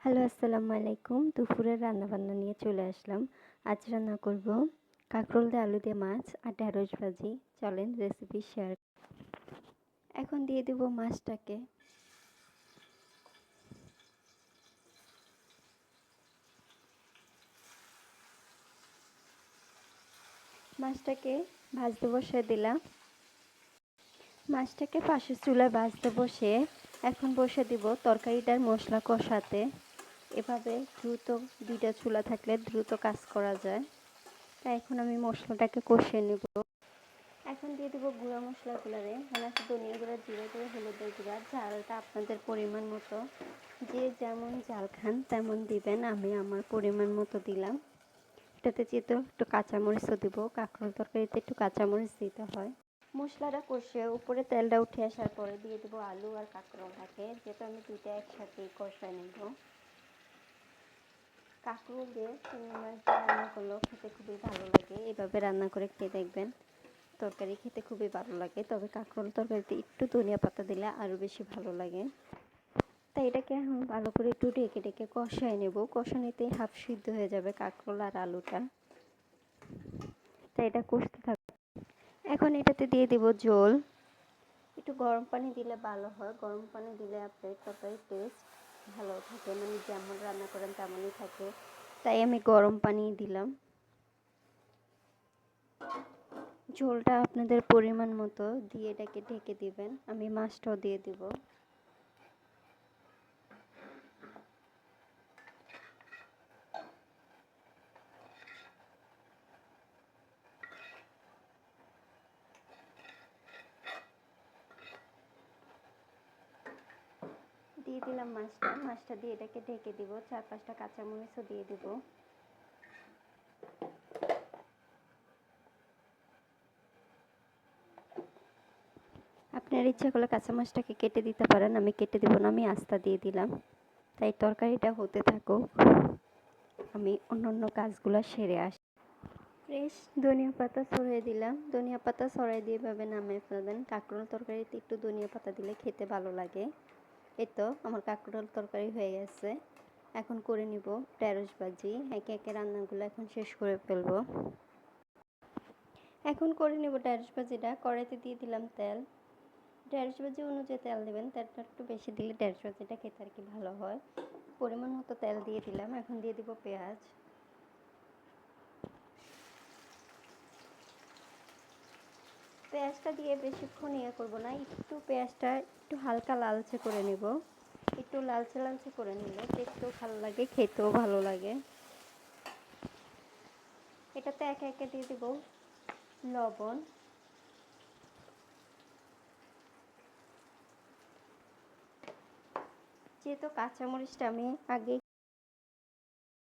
Hello, আসসালামু আলাইকুম। দুপুরের রান্নাবান্না নিয়ে চলে আসলাম। আজ রান্না করব কাঁকরোল দিয়ে আলু দিয়ে মাছ আর ঢেঁড়স ভাজি। চলেন রেসিপি শেয়ার। এখন দিয়ে দেব মাছটাকে। মাছটাকে ভাজতে বসিয়ে দিলাম। মাছটাকে পাশের চুলায় ভাজতে বসিয়ে এখন বসে দিব তরকারিটার মশলা কষাতে। এভাবে দ্রুত দুইটা চুলা থাকলে দ্রুত কাজ করা যায়। তাই এখন আমি মশলাটাকে কষিয়ে নেব। এখন দিয়ে দেবো গুঁড়া মশলাগুলোরে, মানে আছে ধনিয়া গুঁড়া, জিরা গুঁড়া, হলুদের গুঁড়া। ঝালটা আপনাদের পরিমাণ মতো, যে যেমন ঝাল খান তেমন দিবেন। আমি আমার পরিমাণ মতো দিলাম। এটাতে যেহেতু একটু কাঁচামরিচও দেবো, কাঁকরোল তরকারিতে একটু কাঁচামরিচ দিতে হয়। মশলাটা কষিয়ে উপরে তেলটা উঠে আসার পরে দিয়ে দেবো আলু আর কাঁকরোলটাকে, যেহেতু আমি দুইটা একসাথেই কষায় নেব। কাঁকরোল দিয়ে চিংড়ি মাছ দিয়ে রান্না করলেও খেতে খুবই ভালো লাগে। এভাবে রান্না করে খেয়ে দেখবেন, তরকারি খেতে খুবই ভালো লাগে। তবে কাঁকরোল তরকারিতে একটু ধনিয়া পাতা দিলে আরও বেশি ভালো লাগে। তাই এটাকে এখন ভালো করে একটু ঢেকে ঢেকে কষায় নেব। কষানিতেই হাফ সিদ্ধ হয়ে যাবে কাঁকরোল আর আলুটা। তাই এটা কষতে থাকবে। এখন এটাতে দিয়ে দেব ঝোল। একটু গরম পানি দিলে ভালো হয়। গরম পানি দিলে আপনার তরকারির টেস্ট ভালো থাকে, মানে যেমন রান্না করেন তেমনই থাকে। তাই আমি গরম পানি দিলাম। ঝোলটা আপনাদের পরিমাণ মতো দিয়ে এটাকে ঢেকে দিবেন। আমি মাছটাও দিয়ে দিব। দিয়ে দিলাম মাছটা দিয়ে এটাকে ঢেকে দিব। 4-5টা কাঁচামরিচও দিয়ে দিব। আপনার ইচ্ছা করলে কাঁচা মাছটাকে কেটে দিতে পারেন, আমি কেটে দিব না, আমি আস্তা দিয়ে দিলাম। তাই তরকারিটা হতে থাকুক, আমি অন্য কাজগুলো সেরে আসি। ফ্রেশ ধনিয়া পাতা ছড়িয়ে দিলাম। ধনিয়া পাতা ছড়িয়ে দিয়ে এভাবে নামিয়ে ফেলবেন। কাঁকরোল তরকারিতে একটু ধনিয়া পাতা দিলে খেতে ভালো লাগে। এই তো আমার কাঁকরোল তরকারি হয়ে গেছে। এখন করে নিব ঢেঁড়স ভাজি। একে একে রান্নাগুলো এখন শেষ করে ফেলবো। এখন করে নেব ঢেঁড়স ভাজিটা। কড়াইতে দিয়ে দিলাম তেল। ঢেঁড়স ভাজি অনুযায়ী তেল দেবেন, তেলটা একটু বেশি দিলে ঢেঁড়স ভাজিটা খেতে আর কি ভালো হয়। পরিমাণ মতো তেল দিয়ে দিলাম। এখন দিয়ে দিব পেঁয়াজ। পেঁয়াজটা দিয়ে বেশিক্ষণ করব না, একটু পেঁয়াজটা একটু হালকা লালচে করে নেব। একটু লালচে লালচে করে নিলে দেখতেও ভালো লাগে, খেতেও ভালো লাগে। এটাতে একে একে দিয়ে দেব লবণ, যেহেতু কাঁচামরিচটা আমি আগে